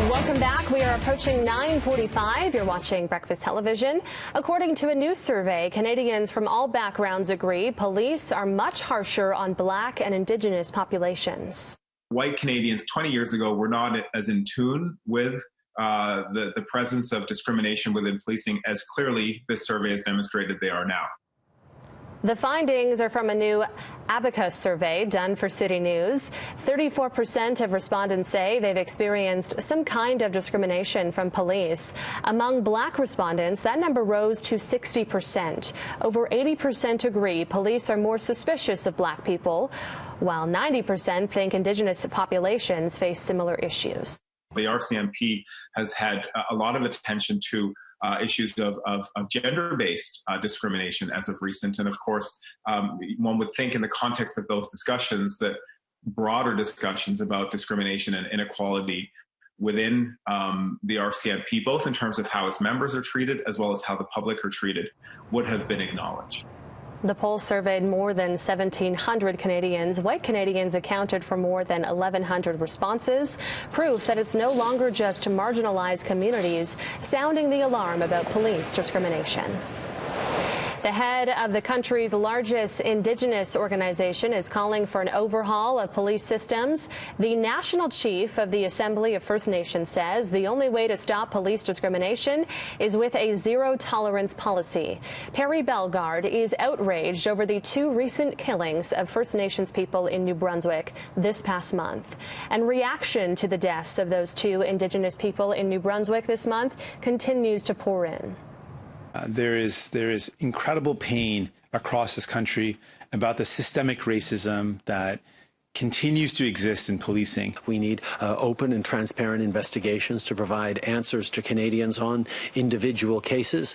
Welcome back. We are approaching 9:45. You're watching Breakfast Television. According to a new survey, Canadians from all backgrounds agree police are much harsher on Black and Indigenous populations. White Canadians 20 years ago were not as in tune with the presence of discrimination within policing as clearly this survey has demonstrated they are now. The findings are from a new Abacus survey done for City News. 34% of respondents say they've experienced some kind of discrimination from police. Among Black respondents, that number rose to 60%. Over 80% agree police are more suspicious of Black people, while 90% think Indigenous populations face similar issues. The RCMP has had a lot of attention to issues of gender-based discrimination as of recent. And of course, one would think in the context of those discussions that broader discussions about discrimination and inequality within the RCMP, both in terms of how its members are treated as well as how the public are treated, would have been acknowledged. The poll surveyed more than 1,700 Canadians. White Canadians accounted for more than 1,100 responses, proof that it's no longer just marginalized communities sounding the alarm about police discrimination. The head of the country's largest Indigenous organization is calling for an overhaul of police systems. The national chief of the Assembly of First Nations says the only way to stop police discrimination is with a zero-tolerance policy. Perry Bellegarde is outraged over the two recent killings of First Nations people in New Brunswick this past month. And reaction to the deaths of those two Indigenous people in New Brunswick this month continues to pour in. There is incredible pain across this country about the systemic racism that continues to exist in policing. We need open and transparent investigations to provide answers to Canadians on individual cases.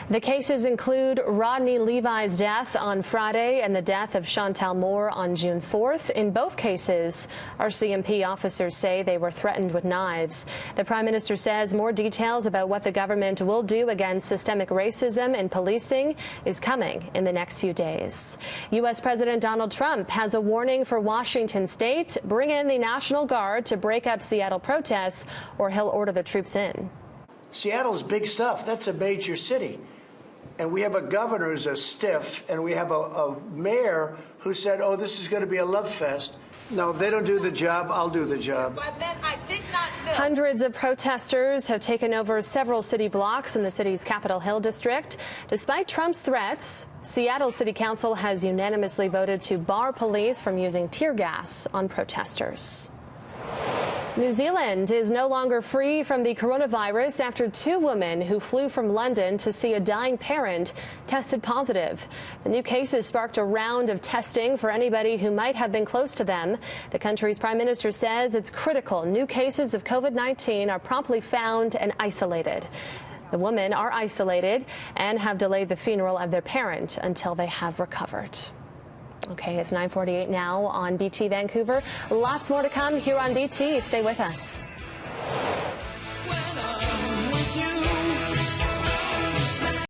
The cases include Rodney Levi's death on Friday and the death of Chantal Moore on June 4th. In both cases, RCMP officers say they were threatened with knives. The Prime Minister says more details about what the government will do against systemic racism in policing is coming in the next few days. U.S. President Donald Trump has a warning for Washington State. Bring in the National Guard to break up Seattle protests, or he'll order the troops in. Seattle's big stuff. That's a major city. And we have a governor who's a stiff, and we have a mayor who said, oh, this is going to be a love fest. No, if they don't do the job, I'll do the job. I did not know. Hundreds of protesters have taken over several city blocks in the city's Capitol Hill district. Despite Trump's threats, Seattle City Council has unanimously voted to bar police from using tear gas on protesters. New Zealand is no longer free from the coronavirus after two women who flew from London to see a dying parent tested positive. The new cases sparked a round of testing for anybody who might have been close to them. The country's prime minister says it's critical new cases of COVID-19 are promptly found and isolated. The women are isolated and have delayed the funeral of their parent until they have recovered. Okay, it's 9:48 now on BT Vancouver. Lots more to come here on BT. Stay with us.